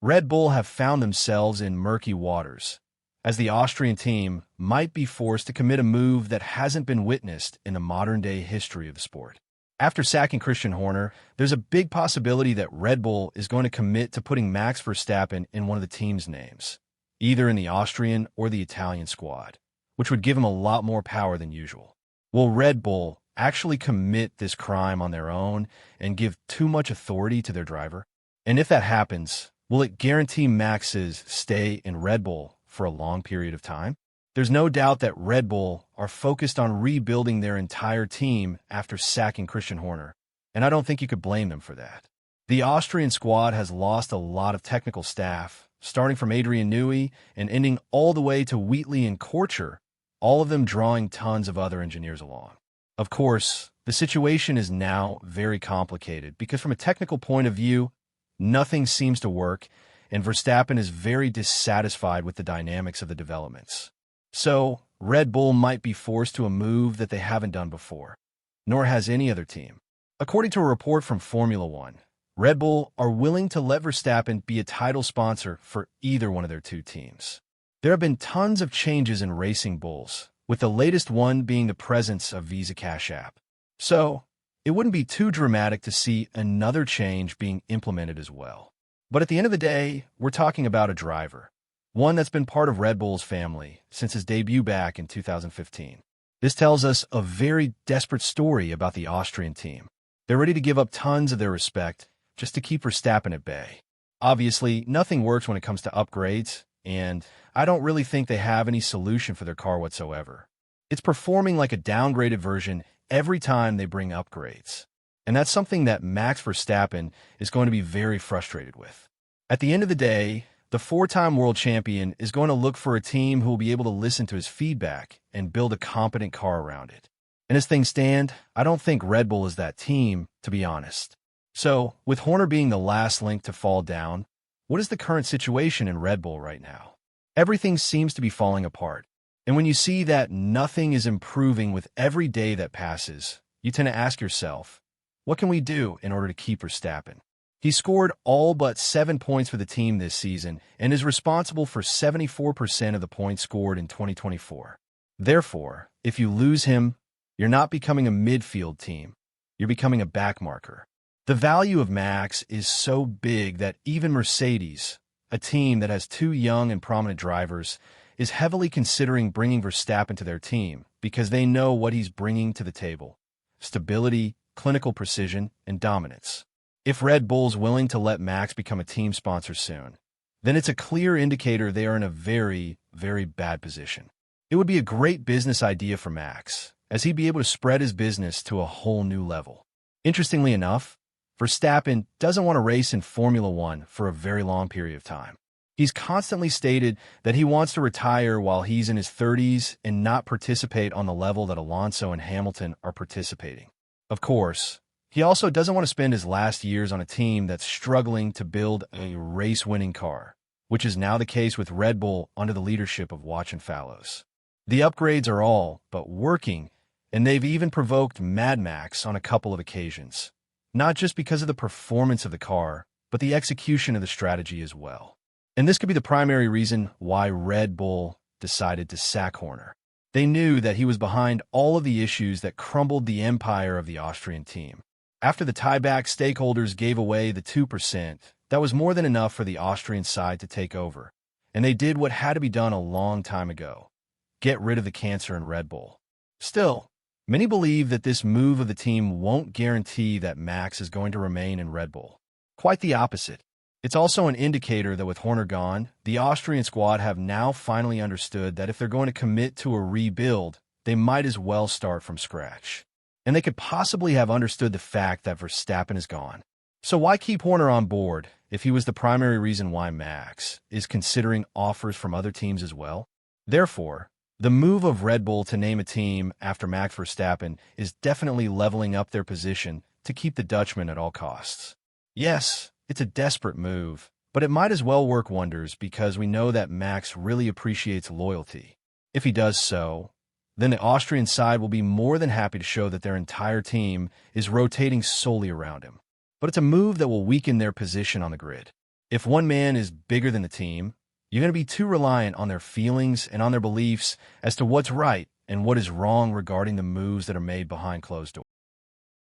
Red Bull have found themselves in murky waters, as the Austrian team might be forced to commit a move that hasn't been witnessed in the modern-day history of the sport. After sacking Christian Horner, there's a big possibility that Red Bull is going to commit to putting Max Verstappen in one of the team's names, either in the Austrian or the Italian squad, which would give him a lot more power than usual. Will Red Bull actually commit this crime on their own and give too much authority to their driver? And if that happens, will it guarantee Max's stay in Red Bull for a long period of time? There's no doubt that Red Bull are focused on rebuilding their entire team after sacking Christian Horner, and I don't think you could blame them for that. The Austrian squad has lost a lot of technical staff, starting from Adrian Newey and ending all the way to Wheatley and Korcher, all of them drawing tons of other engineers along. Of course, the situation is now very complicated because from a technical point of view, nothing seems to work, and Verstappen is very dissatisfied with the dynamics of the developments. So, Red Bull might be forced to a move that they haven't done before, nor has any other team. According to a report from Formula One, Red Bull are willing to let Verstappen be a title sponsor for either one of their two teams. There have been tons of changes in racing bulls, with the latest one being the presence of Visa Cash App. So, it wouldn't be too dramatic to see another change being implemented as well. But at the end of the day, we're talking about a driver, one that's been part of Red Bull's family since his debut back in 2015. This tells us a very desperate story about the Austrian team. They're ready to give up tons of their respect just to keep Verstappen at bay. Obviously, nothing works when it comes to upgrades, and I don't really think they have any solution for their car whatsoever. It's performing like a downgraded version every time they bring upgrades. And that's something that Max Verstappen is going to be very frustrated with. At the end of the day, the four-time world champion is going to look for a team who will be able to listen to his feedback and build a competent car around it. And as things stand, I don't think Red Bull is that team, to be honest. So, with Horner being the last link to fall down, what is the current situation in Red Bull right now? Everything seems to be falling apart. And when you see that nothing is improving with every day that passes, you tend to ask yourself, what can we do in order to keep Verstappen? He scored all but 7 points for the team this season and is responsible for 74% of the points scored in 2024. Therefore, if you lose him, you're not becoming a midfield team. You're becoming a backmarker. The value of Max is so big that even Mercedes, a team that has two young and prominent drivers, is heavily considering bringing Verstappen to their team because they know what he's bringing to the table: stability, clinical precision, and dominance. If Red Bull's willing to let Max become a team sponsor soon, then it's a clear indicator they are in a very, very bad position. It would be a great business idea for Max, as he'd be able to spread his business to a whole new level. Interestingly enough, Verstappen doesn't want to race in Formula One for a very long period of time. He's constantly stated that he wants to retire while he's in his 30s and not participate on the level that Alonso and Hamilton are participating. Of course, he also doesn't want to spend his last years on a team that's struggling to build a race-winning car, which is now the case with Red Bull under the leadership of Watch and Fallows. The upgrades are all but working, and they've even provoked Mad Max on a couple of occasions, not just because of the performance of the car, but the execution of the strategy as well. And this could be the primary reason why Red Bull decided to sack Horner. They knew that he was behind all of the issues that crumbled the empire of the Austrian team. After the tieback stakeholders gave away the 2%, that was more than enough for the Austrian side to take over, and they did what had to be done a long time ago: get rid of the cancer in Red Bull. Still, many believe that this move of the team won't guarantee that Max is going to remain in Red Bull. Quite the opposite. It's also an indicator that with Horner gone, the Austrian squad have now finally understood that if they're going to commit to a rebuild, they might as well start from scratch. And they could possibly have understood the fact that Verstappen is gone. So why keep Horner on board if he was the primary reason why Max is considering offers from other teams as well? Therefore, the move of Red Bull to name a team after Max Verstappen is definitely leveling up their position to keep the Dutchman at all costs. Yes, it's a desperate move, but it might as well work wonders because we know that Max really appreciates loyalty. If he does so, then the Austrian side will be more than happy to show that their entire team is rotating solely around him. But it's a move that will weaken their position on the grid. If one man is bigger than the team, you're going to be too reliant on their feelings and on their beliefs as to what's right and what is wrong regarding the moves that are made behind closed doors.